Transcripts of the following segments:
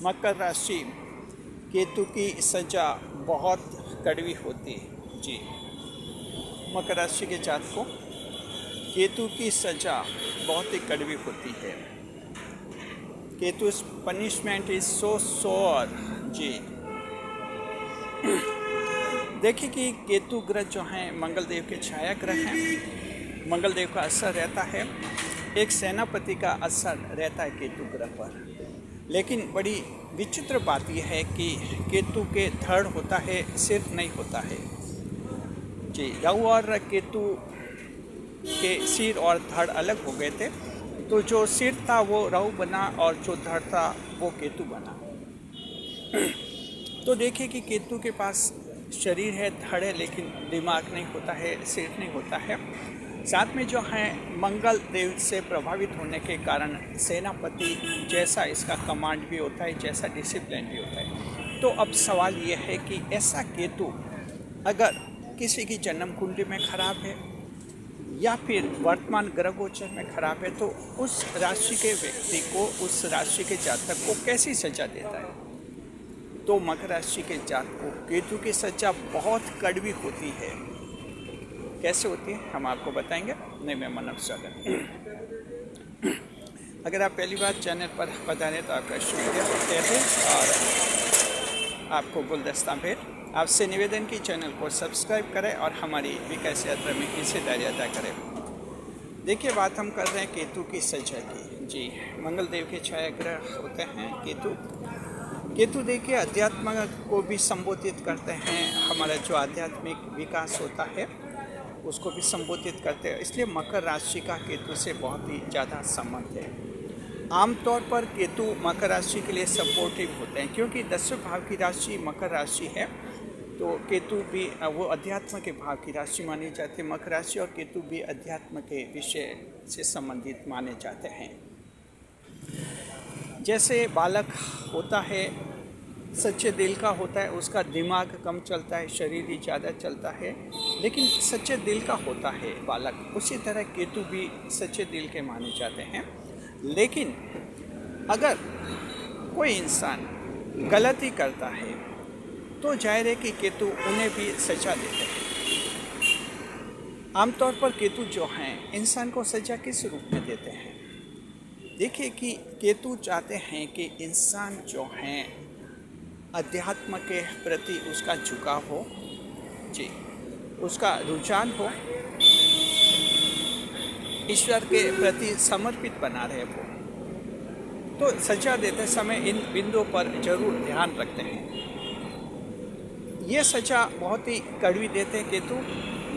मकर राशि, केतु की सजा बहुत कड़वी होती है जी। मकर राशि के जातकों, केतु की सजा बहुत ही कड़वी होती है। केतु पनिशमेंट इज सो सोर जी। देखिए कि केतु ग्रह जो हैं मंगल देव के छाया ग्रह हैं। मंगल देव का असर रहता है, एक सेनापति का असर रहता है केतु ग्रह पर। लेकिन बड़ी विचित्र बात यह है कि केतु के धड़ होता है, सिर नहीं होता है जी। राहु और केतु के सिर और धड़ अलग हो गए थे, तो जो सिर था वो राहु बना और जो धड़ था वो केतु बना। तो देखिए कि केतु के पास शरीर है, धड़ है, लेकिन दिमाग नहीं होता है, सिर नहीं होता है। साथ में जो है मंगल देव से प्रभावित होने के कारण सेनापति जैसा इसका कमांड भी होता है, जैसा डिसिप्लिन भी होता है। तो अब सवाल ये है कि ऐसा केतु अगर किसी की जन्म कुंडली में खराब है या फिर वर्तमान ग्रह गोचर में खराब है, तो उस राशि के व्यक्ति को, उस राशि के जातक को कैसी सजा देता है। तो मकर राशि के जातक को केतु की सजा बहुत कड़वी होती है। कैसे होती है हम आपको बताएंगे। नहीं, मैं मानव स्वागत। अगर आप पहली बार चैनल पर बता रहे तो आपका शुक्रिया कहते हैं और आपको गुलदस्ता भेंट। आपसे निवेदन की चैनल को सब्सक्राइब करें और हमारी विकास यात्रा में हिस्सेदारी अदा करें। देखिए, बात हम कर रहे हैं केतु की सजा की जी। मंगल देव के छाया ग्रह होते हैं केतु। केतु देखिए अध्यात्म को भी संबोधित करते हैं, हमारा जो आध्यात्मिक विकास होता है उसको भी संबोधित करते हैं। इसलिए मकर राशि का केतु से बहुत ही ज़्यादा संबंध है। आमतौर पर केतु मकर राशि के लिए सपोर्टिव होते हैं, क्योंकि 10वें भाव की राशि मकर राशि है, तो केतु भी वो अध्यात्म के भाव की राशि मानी जाती है। मकर राशि और केतु भी अध्यात्म के विषय से संबंधित माने जाते हैं। जैसे बालक होता है, सच्चे दिल का होता है, उसका दिमाग कम चलता है, शरीर ही ज़्यादा चलता है, लेकिन सच्चे दिल का होता है बालक। उसी तरह केतु भी सच्चे दिल के माने जाते हैं। लेकिन अगर कोई इंसान गलती करता है तो जाहिर है कि केतु उन्हें भी सजा देते हैं। आमतौर पर केतु जो हैं इंसान को सजा किस रूप में देते हैं। देखिए कि केतु चाहते हैं कि इंसान जो हैं अध्यात्म के प्रति उसका झुकाव हो जी, उसका रुझान हो, ईश्वर के प्रति समर्पित बना रहे वो। तो सजा देते समय इन बिंदुओं पर जरूर ध्यान रखते हैं। ये सजा बहुत ही कड़वी देते हैं केतु।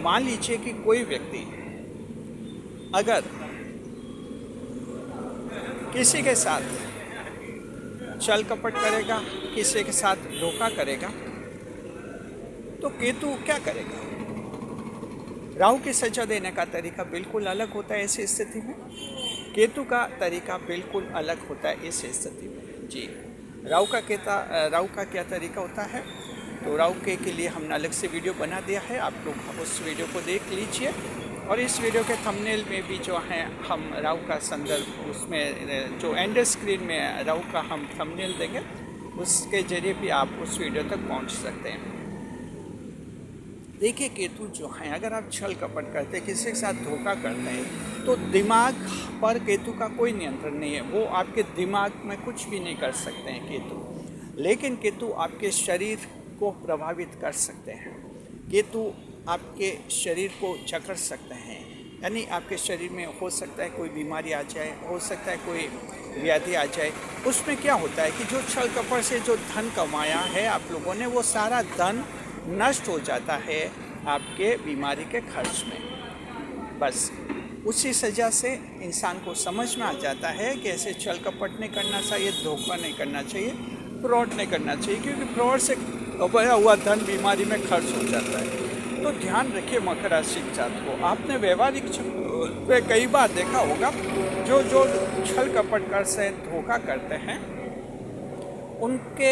मान लीजिए कि कोई व्यक्ति अगर किसी के साथ छल कपट करेगा, किसी के साथ धोखा करेगा, तो केतु क्या करेगा। राहु की सजा देने का तरीका बिल्कुल अलग होता है ऐसी स्थिति में। केतु का तरीका बिल्कुल अलग होता है इस स्थिति में जी। राहु का क्या तरीका होता है, तो राहु के लिए हमने अलग से वीडियो बना दिया है, आप लोग उस वीडियो को देख लीजिए। और इस वीडियो के थंबनेल में भी जो है हम राहु का संदर्भ, उसमें जो एंड स्क्रीन में राहु का हम थंबनेल देंगे, उसके जरिए भी आप उस वीडियो तक पहुंच सकते हैं। देखिए केतु जो हैं, अगर आप छल कपट करते हैं, किसी के साथ धोखा करते हैं, तो दिमाग पर केतु का कोई नियंत्रण नहीं है। वो आपके दिमाग में कुछ भी नहीं कर सकते हैं केतु। लेकिन केतु आपके शरीर को प्रभावित कर सकते हैं। केतु आपके शरीर को जकड़ सकते हैं, यानी आपके शरीर में हो सकता है कोई बीमारी आ जाए, हो सकता है कोई व्याधि आ जाए। उसमें क्या होता है कि जो छल कपट से जो धन कमाया है आप लोगों ने, वो सारा धन नष्ट हो जाता है आपके बीमारी के खर्च में। बस उसी सजा से इंसान को समझ में आ जाता है कि ऐसे छल कपट नहीं करना चाहिए, धोखा नहीं करना चाहिए, फ्रॉड नहीं करना चाहिए, क्योंकि फ्रॉड से बया हुआ धन बीमारी में खर्च हो जाता है। तो ध्यान रखिए मकर राशि के जातकों को। आपने व्यवहारिक पे कई बार देखा होगा, जो छल कपट कर से धोखा करते हैं उनके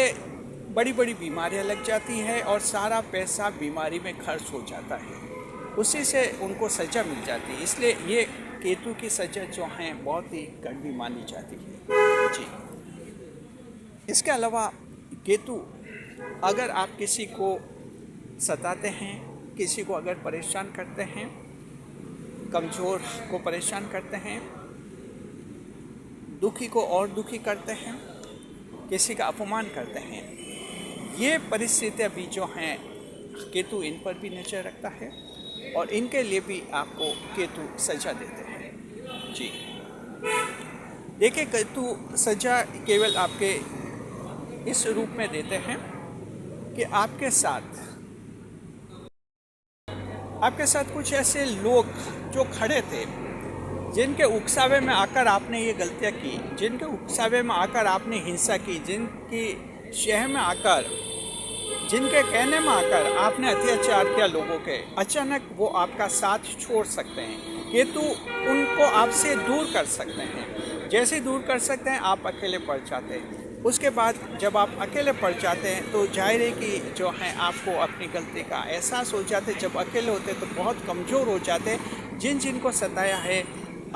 बड़ी बड़ी बीमारियां लग जाती है और सारा पैसा बीमारी में खर्च हो जाता है, उसी से उनको सजा मिल जाती है। इसलिए ये केतु की सजा जो हैं बहुत ही कड़वी मानी जाती है जी। इसके अलावा केतु अगर आप किसी को सताते हैं, किसी को अगर परेशान करते हैं, कमज़ोर को परेशान करते हैं, दुखी को और दुखी करते हैं, किसी का अपमान करते हैं, ये परिस्थितियाँ भी जो हैं केतु इन पर भी नज़र रखता है और इनके लिए भी आपको केतु सजा देते हैं। जी देखिए, केतु सजा केवल आपके इस रूप में देते हैं कि आपके साथ कुछ ऐसे लोग जो खड़े थे, जिनके उकसावे में आकर आपने ये गलतियाँ की, जिनके उकसावे में आकर आपने हिंसा की, जिनकी शह में आकर, जिनके कहने में आकर आपने अत्याचार किया लोगों के, अचानक वो आपका साथ छोड़ सकते हैं। केतु उनको आपसे दूर कर सकते हैं। जैसे ही दूर कर सकते हैं, आप अकेले पड़ जाते हैं। उसके बाद जब आप अकेले पड़ जाते हैं तो जाहिर है कि जो है आपको अपनी गलती का एहसास हो जाते। जब अकेले होते तो बहुत कमज़ोर हो जाते। जिनको सताया है,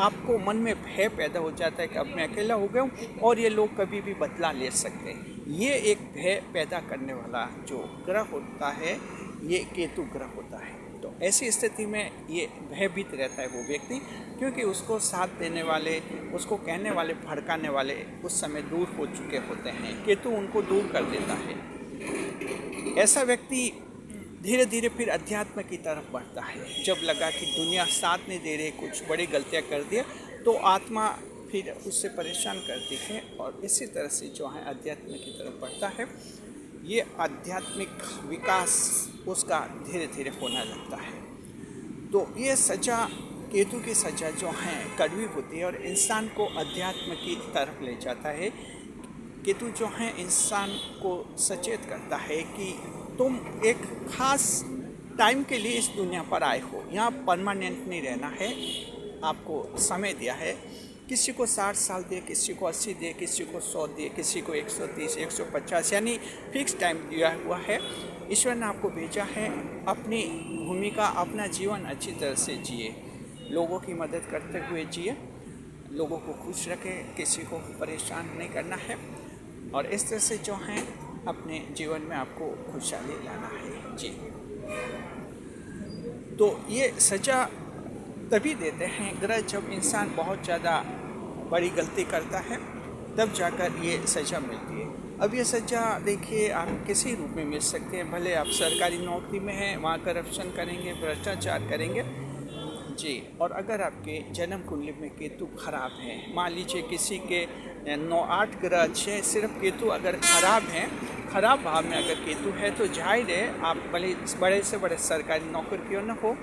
आपको मन में भय पैदा हो जाता है कि अब मैं अकेला हो गया हूँ और ये लोग कभी भी बदला ले सकते हैं। ये एक भय पैदा करने वाला जो ग्रह होता है, ये केतु ग्रह होता है। तो ऐसी स्थिति में ये भयभीत रहता है वो व्यक्ति, क्योंकि उसको साथ देने वाले, उसको कहने वाले, भड़काने वाले उस समय दूर हो चुके होते हैं। केतु उनको दूर कर देता है। ऐसा व्यक्ति धीरे धीरे फिर अध्यात्म की तरफ बढ़ता है। जब लगा कि दुनिया साथ नहीं दे रही, कुछ बड़ी गलतियां कर दिया, तो आत्मा फिर उससे परेशान करती है और इसी तरह से जो है अध्यात्म की तरफ बढ़ता है। ये आध्यात्मिक विकास उसका धीरे धीरे होने लगता है। तो ये सजा, केतु की सजा जो है कड़वी होती है और इंसान को अध्यात्म की तरफ ले जाता है। केतु जो है इंसान को सचेत करता है कि तुम एक खास टाइम के लिए इस दुनिया पर आए हो, यहाँ परमानेंट नहीं रहना है। आपको समय दिया है, किसी को 60 साल दिए, किसी को 80 दिए, किसी को 100 दिए, किसी को 130, 150, यानी फिक्स टाइम दिया हुआ है। ईश्वर ने आपको भेजा है, अपनी भूमिका, अपना जीवन अच्छी तरह से जिए, लोगों की मदद करते हुए जिए, लोगों को खुश रखें, किसी को परेशान नहीं करना है और इस तरह से जो है अपने जीवन में आपको खुशहाली लाना है। जी, तो ये सजा तभी देते हैं ग्रह जब इंसान बहुत ज़्यादा बड़ी गलती करता है, तब जाकर ये सज़ा मिलती है। अब ये सज़ा देखिए आप किसी रूप में मिल सकते हैं, भले आप सरकारी नौकरी में हैं, वहाँ करप्शन करेंगे, भ्रष्टाचार करेंगे। जी, और अगर आपके जन्म कुंडली में केतु खराब है, मान लीजिए किसी के 9-8 ग्रह अच्छे हैं, सिर्फ केतु अगर खराब हैं, खराब भाव में अगर केतु है, तो जाहिर है आप भले बड़े से बड़े सरकारी नौकरी क्यों न हो,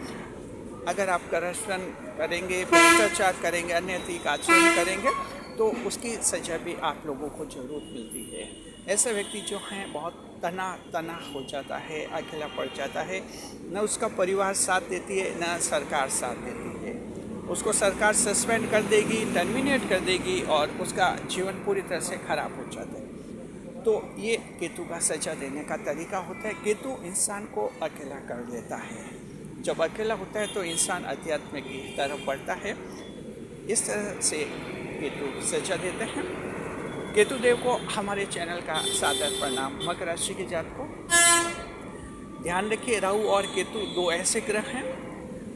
अगर आप करप्शन करेंगे, भ्रष्टाचार करेंगे, अनैतिक आचरण करेंगे, तो उसकी सजा भी आप लोगों को ज़रूर मिलती है। ऐसा व्यक्ति जो है बहुत तना हो जाता है, अकेला पड़ जाता है, न उसका परिवार साथ देती है, न सरकार साथ देती है। उसको सरकार सस्पेंड कर देगी, टर्मिनेट कर देगी और उसका जीवन पूरी तरह से खराब हो जाता है। तो ये केतु का सजा देने का तरीका होता है। केतु इंसान को अकेला कर देता है। जब अकेला होता है तो इंसान अध्यात्म की तरफ बढ़ता है। इस तरह से केतु सजा देते हैं। केतु देव को हमारे चैनल का सादर प्रणाम। मकर राशि की जात को ध्यान रखिए, राहु और केतु दो ऐसे ग्रह हैं।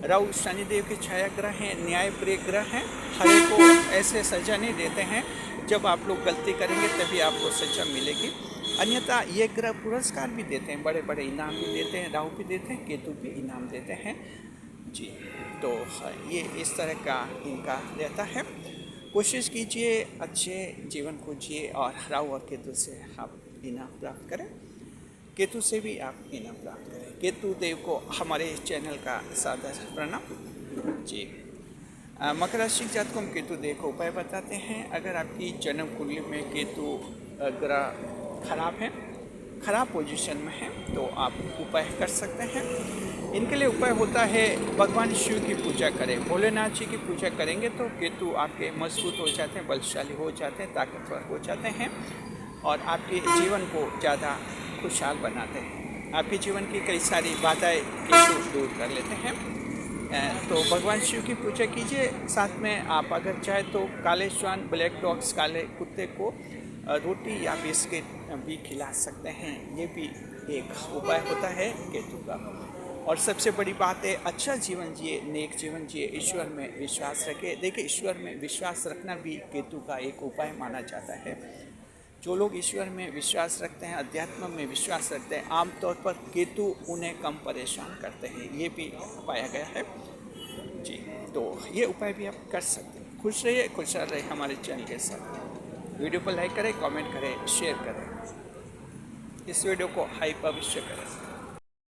राहु शनिदेव के छाया ग्रह हैं, न्याय प्रिय ग्रह हैं। हर एक को ऐसे सजा नहीं देते हैं। जब आप लोग गलती करेंगे तभी आपको सजा मिलेगी, अन्यथा ये ग्रह पुरस्कार भी देते हैं, बड़े बड़े इनाम भी देते हैं। राहु भी देते हैं, केतु भी इनाम देते हैं। जी, तो ये इस तरह का इनका रहता है। कोशिश कीजिए अच्छे जीवन को जिए और राहु और केतु से आप इनाम प्राप्त करें, केतु से भी आप इनाम प्राप्त करें। केतु देव को हमारे चैनल का सादर प्रणाम। जी, मकर राशि जात को हम केतु देव को उपाय बताते हैं। अगर आपकी जन्म कुंडली में केतु ग्रह खराब है, खराब पोजीशन में है, तो आप उपाय कर सकते हैं। इनके लिए उपाय होता है भगवान शिव की पूजा करें, भोलेनाथ जी की पूजा करेंगे तो केतु आपके मजबूत हो जाते हैं, बलशाली हो जाते हैं, ताकतवर हो जाते हैं और आपके जीवन को ज़्यादा खुशहाल बनाते हैं। आपके जीवन की कई सारी बाधाएं केतु दूर कर लेते हैं। तो भगवान शिव की पूजा कीजिए। साथ में आप अगर चाहे तो काले श्वान, ब्लैक डॉग्स, काले कुत्ते को रोटी या बिस्किट भी खिला सकते हैं। ये भी एक उपाय होता है केतु का। और सबसे बड़ी बात है, अच्छा जीवन जिए, नेक जीवन जिए, ईश्वर में विश्वास रखें। देखिए, ईश्वर में विश्वास रखना भी केतु का एक उपाय माना जाता है। जो लोग ईश्वर में विश्वास रखते हैं, अध्यात्म में विश्वास रखते हैं, आमतौर पर केतु उन्हें कम परेशान करते हैं, ये भी पाया गया है जी। तो ये उपाय भी आप कर सकते हैं। खुश रहिए, खुश रहिए हमारे चैनल के साथ। वीडियो को लाइक करें, कमेंट करें, शेयर करें, इस वीडियो को हाइप अवश्य करें।